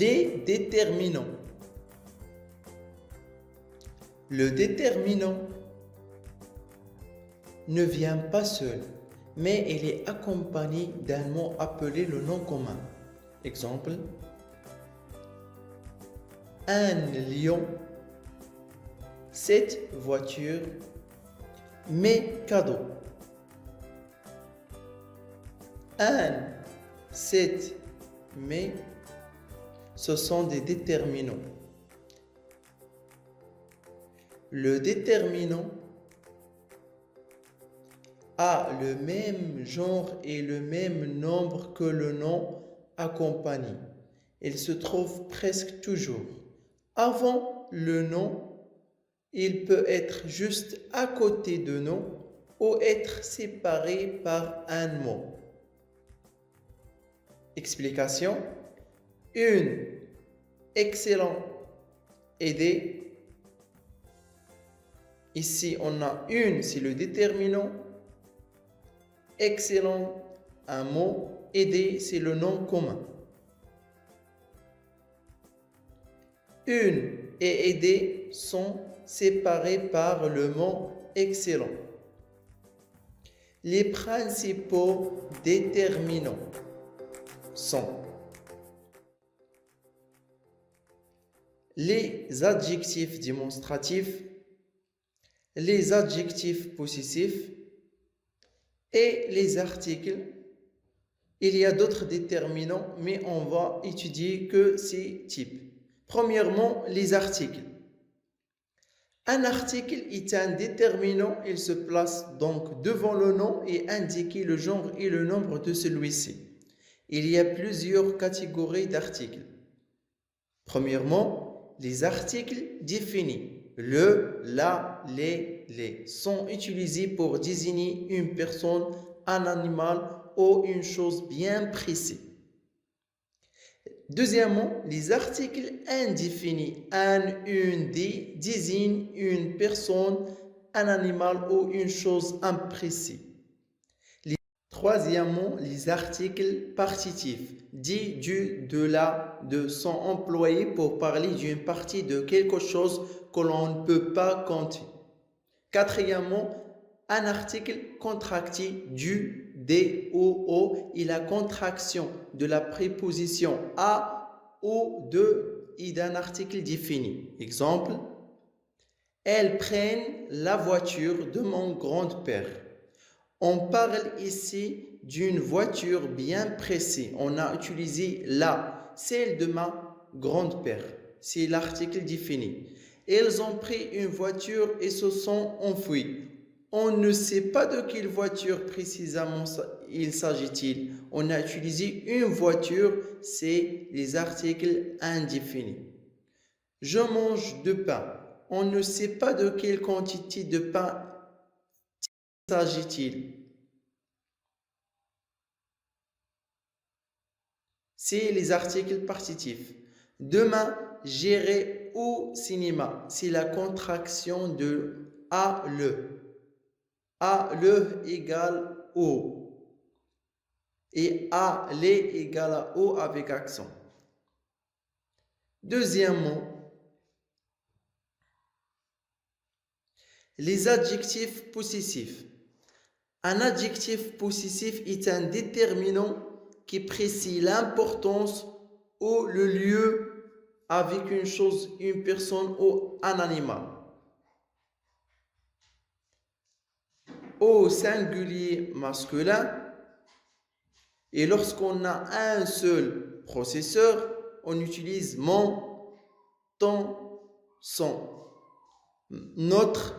Les déterminants. Le déterminant ne vient pas seul, mais il est accompagné d'un mot appelé le nom commun. Exemple, un lion, cette voiture, mes cadeaux. Un, cette, mes, ce sont des déterminants. Le déterminant a le même genre et le même nombre que le nom accompagné. Il se trouve presque toujours avant le nom. Il peut être juste à côté de nom ou être séparé par un mot. Explication. Une, excellent, aider. Ici, on a une, c'est le déterminant. Excellent, un mot. Aider, c'est le nom commun. Une et aider sont séparés par le mot excellent. Les principaux déterminants sont les adjectifs démonstratifs, les adjectifs possessifs et les articles. Il y a d'autres déterminants, mais on va étudier que ces types. Premièrement, les articles. Un article est un déterminant, il se place donc devant le nom et indique le genre et le nombre de celui-ci. Il y a plusieurs catégories d'articles. Premièrement, les articles définis. Le, la, les sont utilisés pour désigner une personne, un animal ou une chose bien précise. Deuxièmement, les articles indéfinis. Un, une, des désignent une personne, un animal ou une chose imprécise. Troisièmement, les articles partitifs. Dit, du, de, la, de sont employés pour parler d'une partie de quelque chose que l'on ne peut pas compter. Quatrièmement, un article contracté du, des, au et la contraction de la préposition à ou de et d'un article défini. Exemple, elles prennent la voiture de mon grand-père. On parle ici d'une voiture bien précise. On a utilisé la, celle de ma grand-père. C'est l'article défini. Elles ont pris une voiture et se sont enfuies. On ne sait pas de quelle voiture précisément il s'agit-il. On a utilisé une voiture, c'est les articles indéfinis. Je mange du pain. On ne sait pas de quelle quantité de pain s'agit-il. C'est les articles partitifs. Demain, j'irai au cinéma. C'est la contraction de à le. À le égale au. Et à les égale à au avec accent. Deuxièmement, les adjectifs possessifs. Un adjectif possessif est un déterminant qui précise l'importance ou le lieu avec une chose, une personne ou un animal. Au singulier masculin, et lorsqu'on a un seul processeur, on utilise mon, ton, son, notre,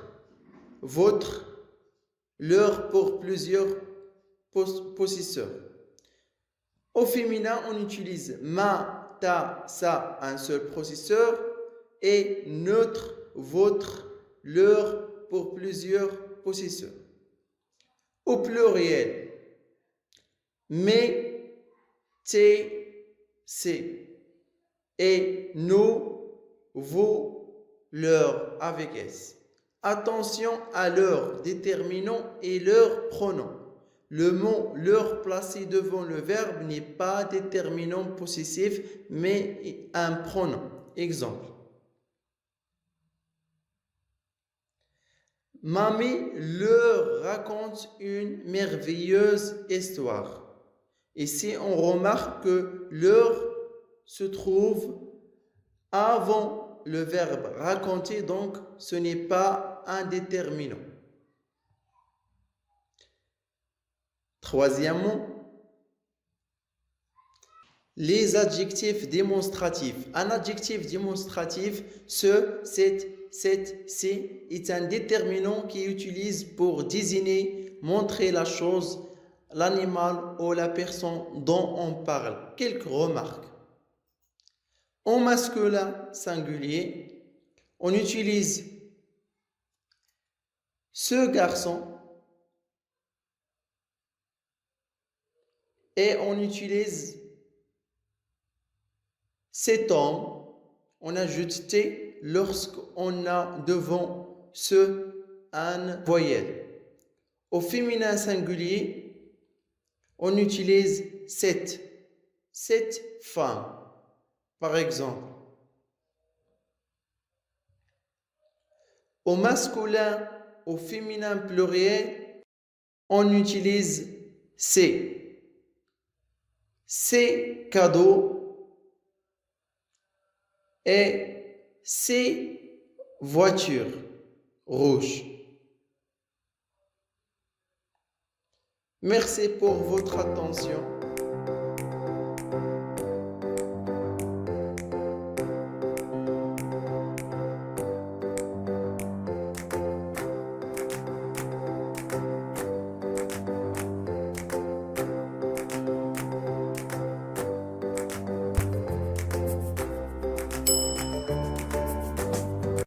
votre, leur pour plusieurs possesseurs. Au féminin, on utilise ma, ta, sa, un seul processeur, et notre, votre, leur pour plusieurs possesseurs. Au pluriel, mes, tes, c'est, et nous, vous, leur avec S. Attention à leur déterminant et leur pronom. Le mot leur placé devant le verbe n'est pas déterminant possessif, mais un pronom. Exemple. Mamie leur raconte une merveilleuse histoire. Ici, on remarque que leur se trouve avant le verbe raconter, donc ce n'est pas un déterminant. Troisièmement, les adjectifs démonstratifs. Un adjectif démonstratif, c'est un déterminant qui est utilisé pour désigner, montrer la chose, l'animal ou la personne dont on parle. Quelques remarques. En masculin singulier, on utilise ce garçon et on utilise cet homme. On ajoute T lorsqu'on a devant ce un voyelle. Au féminin singulier, on utilise cette femme. Par exemple, au masculin, au féminin pluriel, on utilise ces cadeaux et ces voitures rouges. Merci pour votre attention.